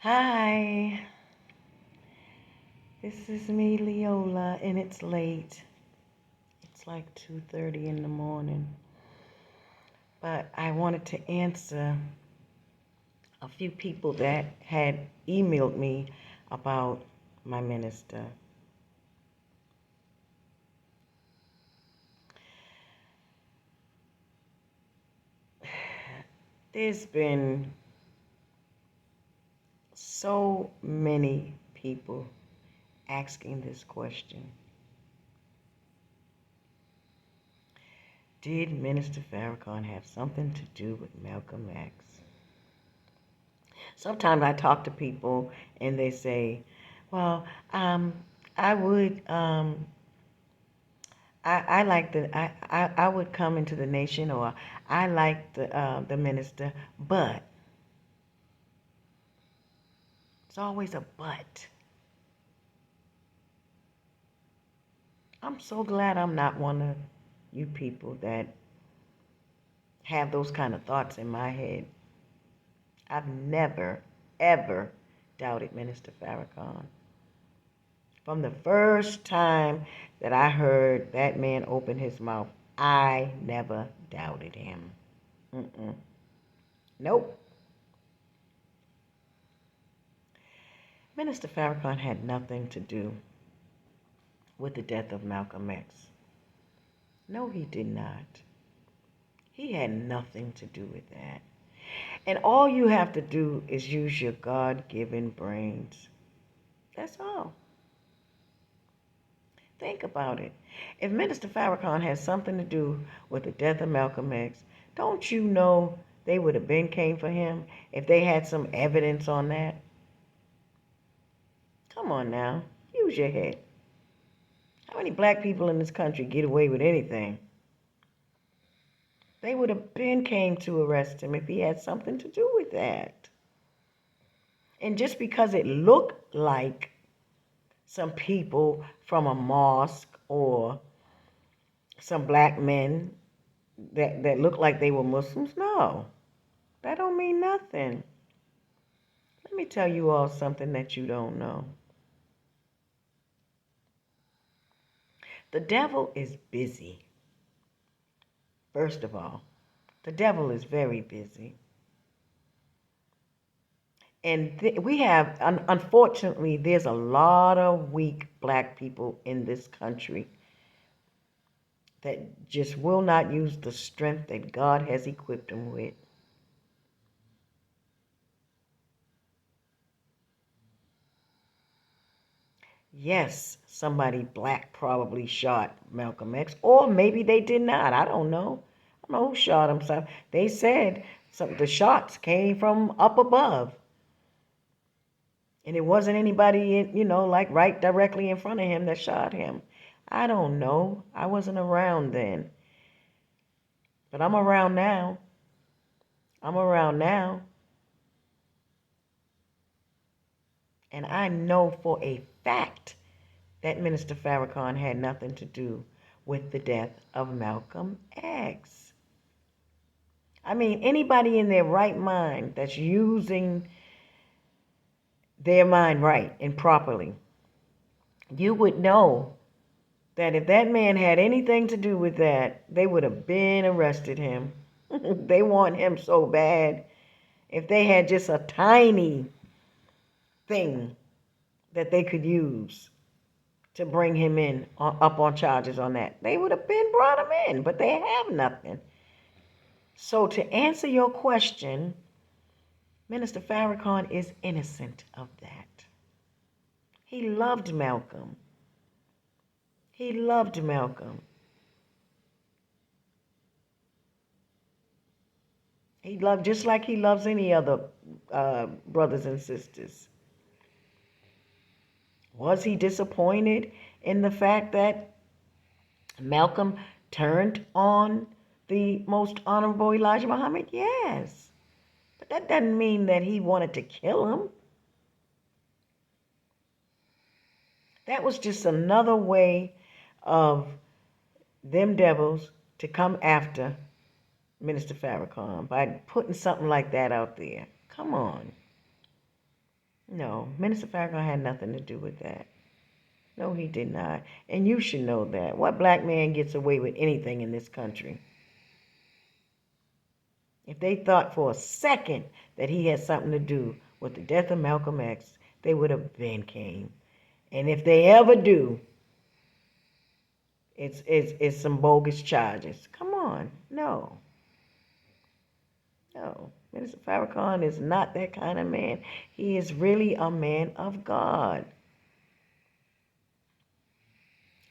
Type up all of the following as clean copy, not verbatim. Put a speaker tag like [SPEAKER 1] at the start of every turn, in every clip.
[SPEAKER 1] Hi, this is me, Leolah, and it's late. It's like 2:30 in the morning. But I wanted to answer a few people that had emailed me about my minister. There's been so many people asking this question. Did Minister Farrakhan have something to do with Malcolm X? Sometimes I talk to people and they say, well, I would, I like I would come into the nation, or I like the minister, but it's always a but. I'm so glad I'm not one of you people that have those kind of thoughts in my head. I've never, ever doubted Minister Farrakhan. From the first time that I heard that man open his mouth, I never doubted him. Mm-mm. Nope. Minister Farrakhan had nothing to do with the death of Malcolm X. No, he did not. He had nothing to do with that. And all you have to do is use your God-given brains. That's all. Think about it. If Minister Farrakhan had something to do with the death of Malcolm X, don't you know they would have been came for him if they had some evidence on that? Come on now. Use your head. How many black people in this country get away with anything? They would have been came to arrest him if he had something to do with that. And just because it looked like some people from a mosque or some black men that looked like they were Muslims, no, that don't mean nothing. Let me tell you all something that you don't know. The devil is busy. First of all, the devil is very busy. And we have, unfortunately, there's a lot of weak black people in this country that just will not use the strength that God has equipped them with. Yes, somebody black probably shot Malcolm X, or maybe they did not. I don't know. I don't know who shot him. So they said the shots came from up above. And it wasn't anybody, like right directly in front of him that shot him. I don't know. I wasn't around then. But I'm around now. I'm around now. And I know for a fact that Minister Farrakhan had nothing to do with the death of Malcolm X. I mean, anybody in their right mind that's using their mind right and properly, you would know that if that man had anything to do with that, they would have been arrested him. They want him so bad. If they had just a tiny thing that they could use to bring him in up on charges on that, they would have been brought him in, but they have nothing. So to answer your question, Minister Farrakhan is innocent of that. He loved Malcolm. He loved Malcolm. He loved just like he loves any other brothers and sisters. Was he disappointed in the fact that Malcolm turned on the most honorable Elijah Muhammad? Yes. But that doesn't mean that he wanted to kill him. That was just another way of them devils to come after Minister Farrakhan by putting something like that out there. Come on. No, Minister Farrakhan had nothing to do with that. No, he did not. And you should know that. What black man gets away with anything in this country? If they thought for a second that he had something to do with the death of Malcolm X, they would have been came. And if they ever do, it's some bogus charges. Come on. No. No. Minister Farrakhan is not that kind of man. He is really a man of God.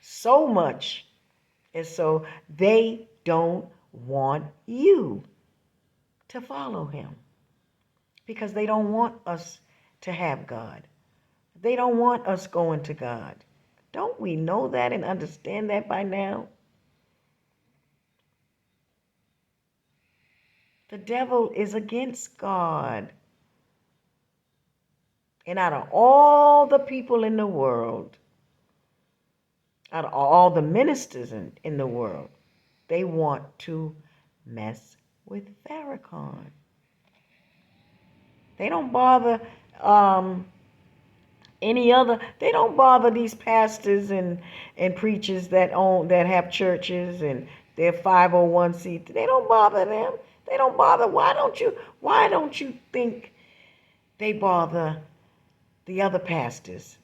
[SPEAKER 1] So much. And so they don't want you to follow him because they don't want us to have God. They don't want us going to God. Don't we know that and understand that by now? The devil is against God. And out of all the people in the world, out of all the ministers in the world, they want to mess with Farrakhan. They don't bother they don't bother these pastors and preachers that have churches and their 501c. They don't bother them. They don't bother. Why don't you think they bother the other pastors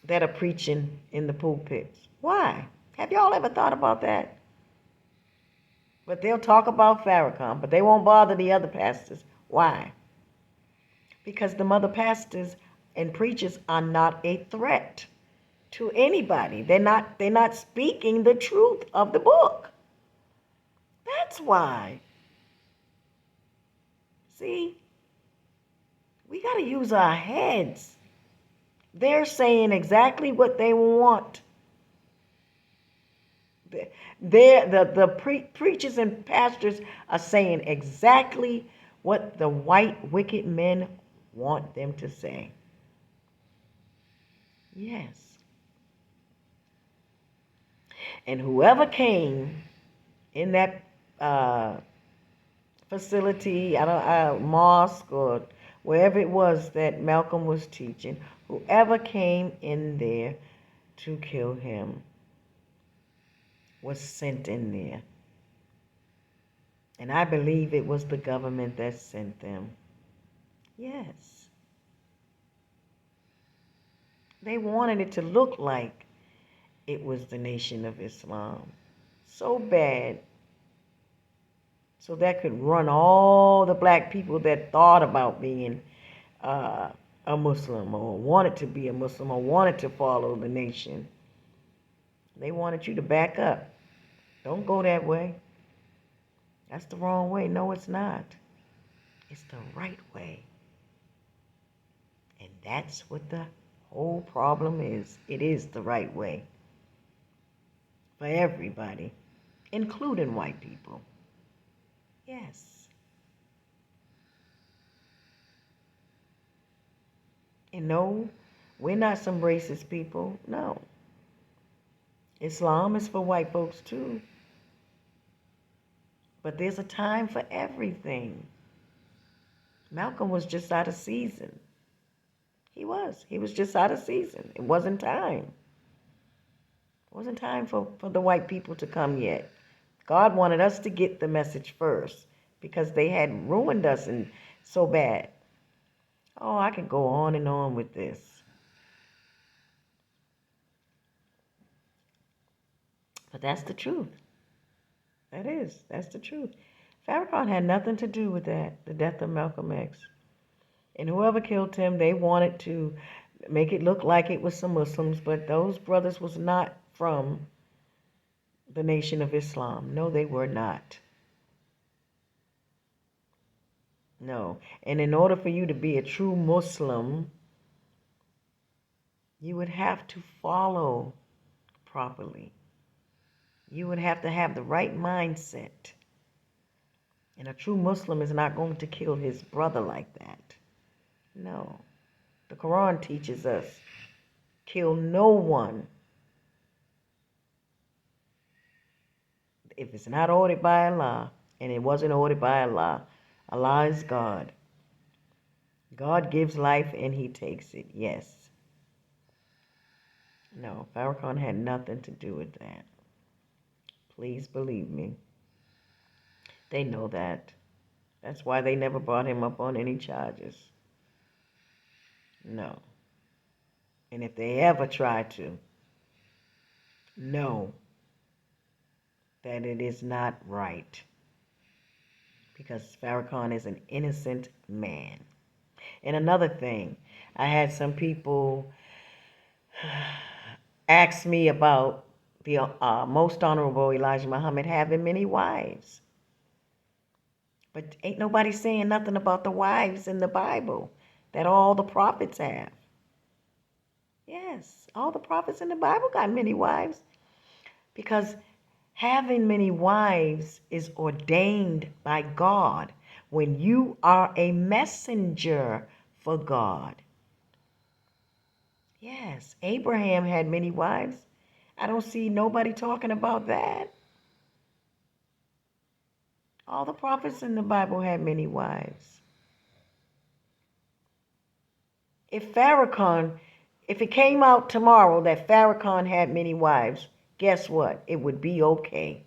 [SPEAKER 1] that are preaching in the pulpits? Why? Have y'all ever thought about that? But they'll talk about Farrakhan, but they won't bother the other pastors. Why? Because the mother pastors and preachers are not a threat to anybody. They're not speaking the truth of the book. That's why. See, we got to use our heads. They're saying exactly what they want. The preachers and pastors are saying exactly what the white wicked men want them to say. Yes. And whoever came in that facility, mosque or wherever it was that Malcolm was teaching, whoever came in there to kill him was sent in there. And I believe it was the government that sent them. Yes. They wanted it to look like it was the Nation of Islam. So bad. So that could run all the black people that thought about being a Muslim or wanted to be a Muslim or wanted to follow the nation. They wanted you to back up. Don't go that way. That's the wrong way. No, it's not. It's the right way. And that's what the whole problem is. It is the right way for everybody, including white people. Yes. And no, we're not some racist people. No. Islam is for white folks too. But there's a time for everything. Malcolm was just out of season. He was. He was just out of season. It wasn't time. It wasn't time for the white people to come yet. God wanted us to get the message first because they had ruined us and so bad. Oh, I can go on and on with this. But that's the truth. That is. That's the truth. Farrakhan had nothing to do with that, the death of Malcolm X. And whoever killed him, they wanted to make it look like it was some Muslims, but those brothers was not from the Nation of Islam. No, they were not. No. And in order for you to be a true Muslim, you would have to follow properly. You would have to have the right mindset. And a true Muslim is not going to kill his brother like that. No. The Quran teaches us, kill no one. If it's not ordered by Allah, and it wasn't ordered by Allah, Allah is God. God gives life and he takes it. Yes. No, Farrakhan had nothing to do with that. Please believe me. They know that. That's why they never brought him up on any charges. No. And if they ever try to, know that it is not right. Because Farrakhan is an innocent man. And another thing, I had some people ask me about the most honorable Elijah Muhammad having many wives. But ain't nobody saying nothing about the wives in the Bible that all the prophets have. Yes, all the prophets in the Bible got many wives. Because having many wives is ordained by God when you are a messenger for God. Yes, Abraham had many wives. I don't see nobody talking about that. All the prophets in the Bible had many wives. If it came out tomorrow that Farrakhan had many wives, guess what? It would be okay.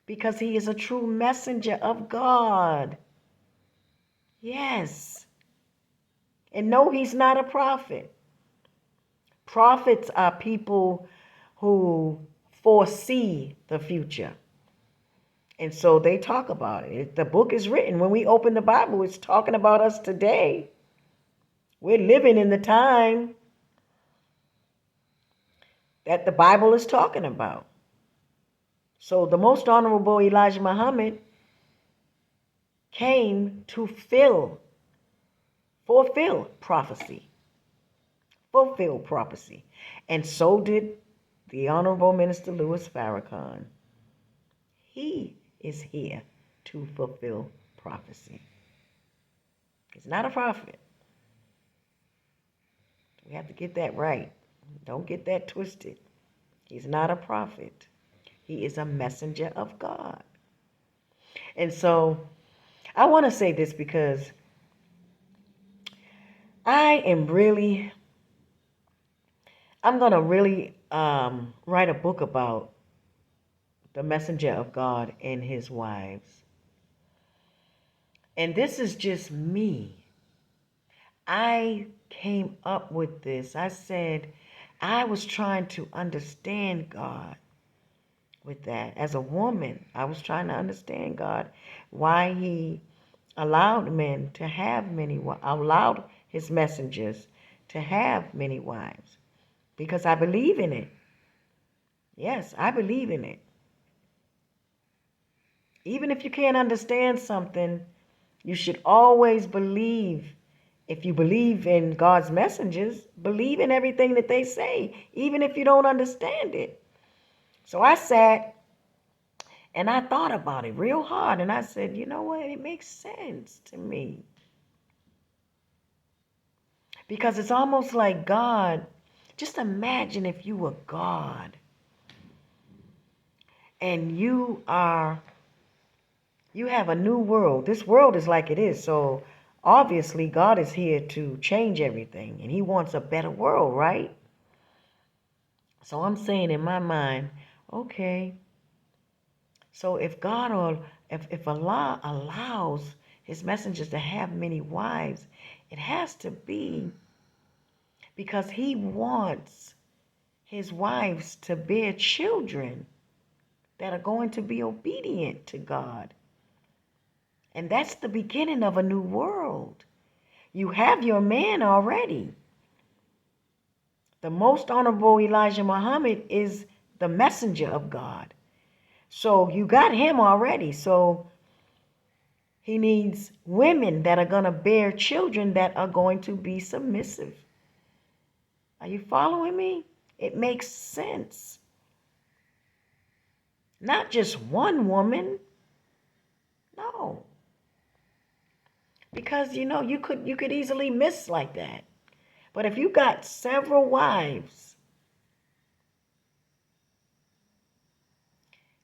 [SPEAKER 1] Because he is a true messenger of God. Yes. And no, he's not a prophet. Prophets are people who foresee the future. And so they talk about it. The book is written. When we open the Bible, it's talking about us today. We're living in the time that the Bible is talking about. So the most honorable Elijah Muhammad came to fulfill prophecy. Fulfill prophecy. And so did the Honorable Minister Louis Farrakhan. He is here to fulfill prophecy. He's not a prophet. We have to get that right. Don't get that twisted. He's not a prophet. He is a messenger of God. And so I want to say this because I'm going to really write a book about the messenger of God and his wives. And this is just me. I came up with this. I said, I was trying to understand God with that. As a woman, I was trying to understand God, why he allowed men to have allowed his messengers to have many wives. Because I believe in it. Yes, I believe in it. Even if you can't understand something, you should always believe. If you believe in God's messengers, believe in everything that they say, even if you don't understand it. So I sat and I thought about it real hard. And I said, you know what? It makes sense to me. Because it's almost like God. Just imagine if you were God and you have a new world. This world is like it is. So obviously God is here to change everything and he wants a better world, right? So I'm saying in my mind, okay, so if if Allah allows his messengers to have many wives, it has to be because he wants his wives to bear children that are going to be obedient to God. And that's the beginning of a new world. You have your man already. The most honorable Elijah Muhammad is the messenger of God. So you got him already. So he needs women that are going to bear children that are going to be submissive. Are you following me? It makes sense. Not just one woman. No. Because, you could easily miss like that. But if you got several wives,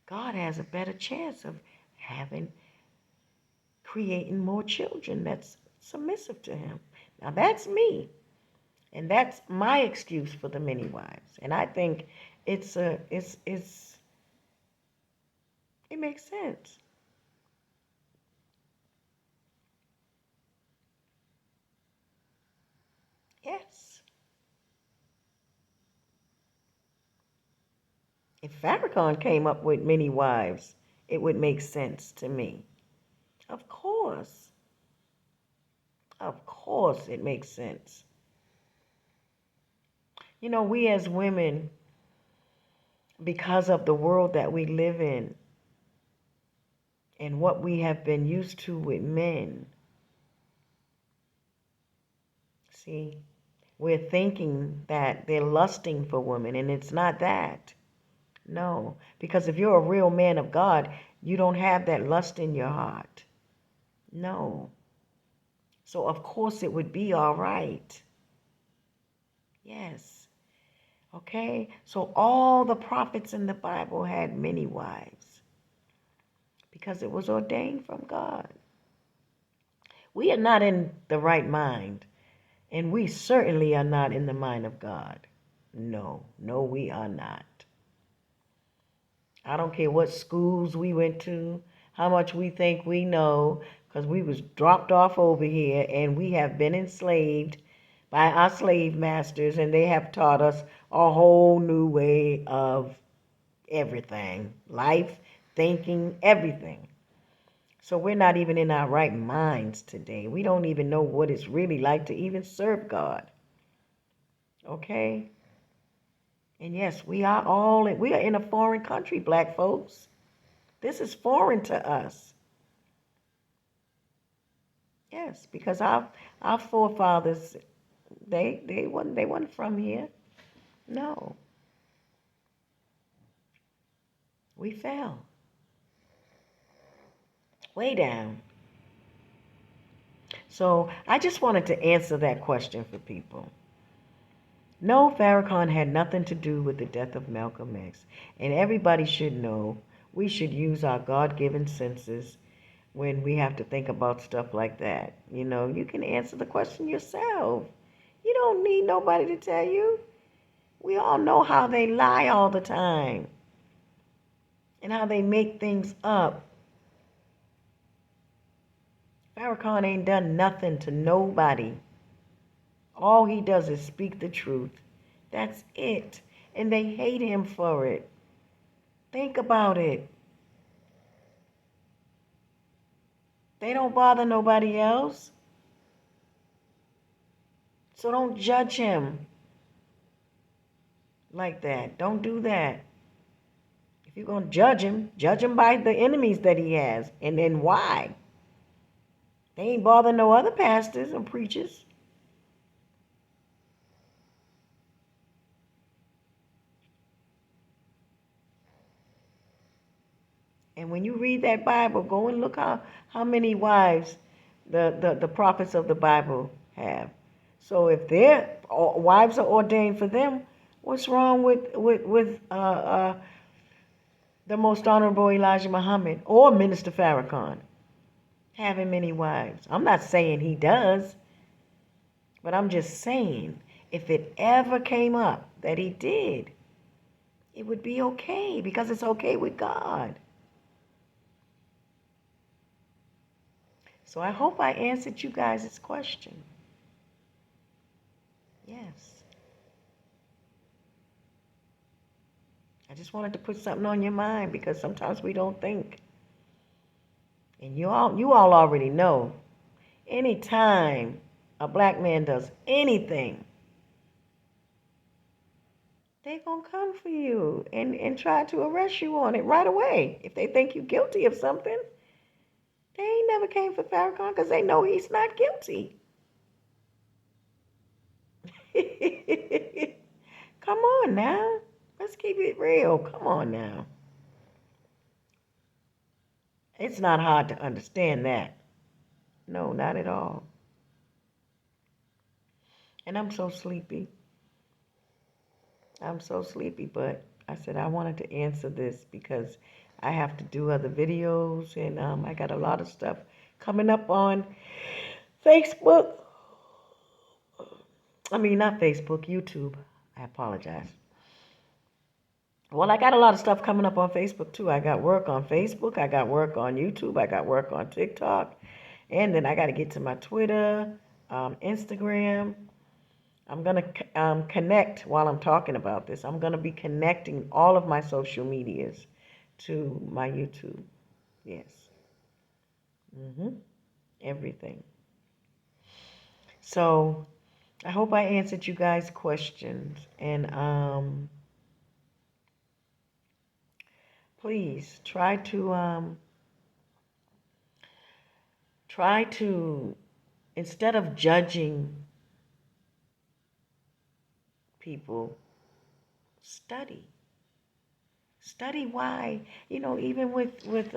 [SPEAKER 1] God has a better chance of creating more children that's submissive to him. Now that's me. And that's my excuse for the many wives. And I think it makes sense. Yes. If Farrakhan came up with many wives, it would make sense to me. Of course. Of course it makes sense. You know, we as women, because of the world that we live in and what we have been used to with men, see, we're thinking that they're lusting for women, and it's not that. No, because if you're a real man of God, you don't have that lust in your heart. No. So, of course, it would be all right. Yes. Okay? So, all the prophets in the Bible had many wives because it was ordained from God. We are not in the right mind, and we certainly are not in the mind of God. No, no, we are not. I don't care what schools we went to, how much we think we know, because we was dropped off over here and we have been enslaved by our slave masters, and they have taught us a whole new way of everything, life, thinking, everything. So we're not even in our right minds today. We don't even know what it's really like to even serve God. Okay? And yes, we are in a foreign country, black folks. This is foreign to us. Yes, because our forefathers, they weren't from here. No, we fell way down. So I just wanted to answer that question for people. No, Farrakhan had nothing to do with the death of Malcolm X, and everybody should know we should use our God-given senses when we have to think about stuff like that. You know, you can answer the question yourself. You don't need nobody to tell you. We all know how they lie all the time and how they make things up. Farrakhan ain't done nothing to nobody. All he does is speak the truth. That's it. And they hate him for it. Think about it. They don't bother nobody else. So don't judge him like that. Don't do that. If you're going to judge him by the enemies that he has. And then why? They ain't bother no other pastors and preachers. And when you read that Bible, go and look how many wives the prophets of the Bible have. So if their wives are ordained for them, what's wrong with the most honorable Elijah Muhammad or Minister Farrakhan having many wives? I'm not saying he does, but I'm just saying if it ever came up that he did, it would be okay because it's okay with God. So I hope I answered you guys' question. Yes. I just wanted to put something on your mind because sometimes we don't think. And you all already know. Anytime a black man does anything, they gonna come for you and try to arrest you on it right away. If they think you're guilty of something, they ain't never came for Farrakhan because they know he's not guilty. Come on now. Let's keep it real. Come on now. It's not hard to understand that. No, not at all. And I'm so sleepy. I'm so sleepy, but I said I wanted to answer this because I have to do other videos and I got a lot of stuff coming up on Facebook. Not Facebook, YouTube. I apologize. Well, I got a lot of stuff coming up on Facebook too. I got work on Facebook. I got work on YouTube. I got work on TikTok. And then I got to get to my Twitter, Instagram. I'm going to connect while I'm talking about this. I'm going to be connecting all of my social medias to my YouTube. Yes. Everything. So I hope I answered you guys' questions. And please try to instead of judging people, study. Study why, even with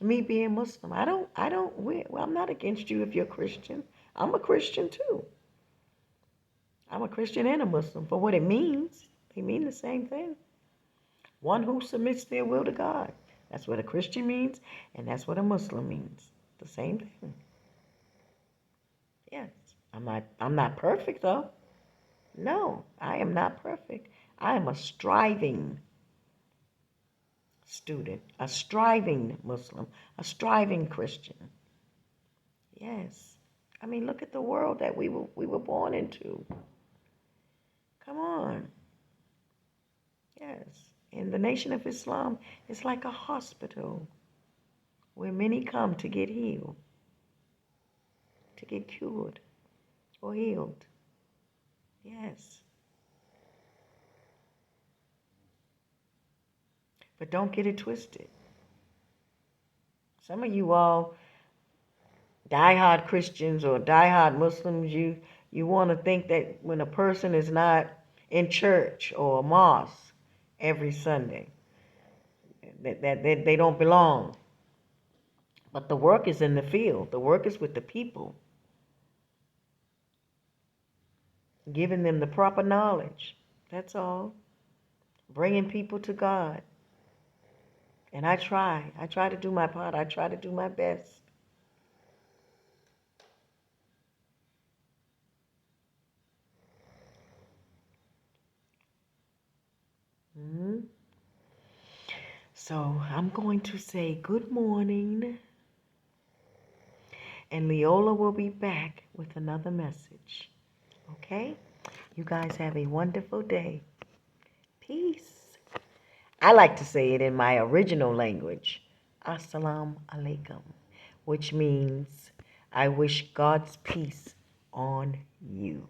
[SPEAKER 1] me being Muslim. Well, I'm not against you if you're Christian. I'm a Christian too. I'm a Christian and a Muslim. For what it means, they mean the same thing. One who submits their will to God. That's what a Christian means, and that's what a Muslim means. The same thing. Yes. I'm not perfect though. No, I am not perfect. I am a striving student, a striving Muslim, a striving Christian. Yes. Look at the world that we were born into. Come on. Yes. And the Nation of Islam is like a hospital where many come to get healed, to get cured or healed. Yes. But don't get it twisted. Some of you all diehard Christians or diehard Muslims, you want to think that when a person is not in church or a mosque every Sunday, that they don't belong. But the work is in the field. The work is with the people, giving them the proper knowledge. That's all. Bringing people to God. And I try. I try to do my part. I try to do my best. Mm-hmm. So I'm going to say good morning. And Leolah will be back with another message. Okay? You guys have a wonderful day. Peace. I like to say it in my original language. Assalamu alaikum, which means I wish God's peace on you.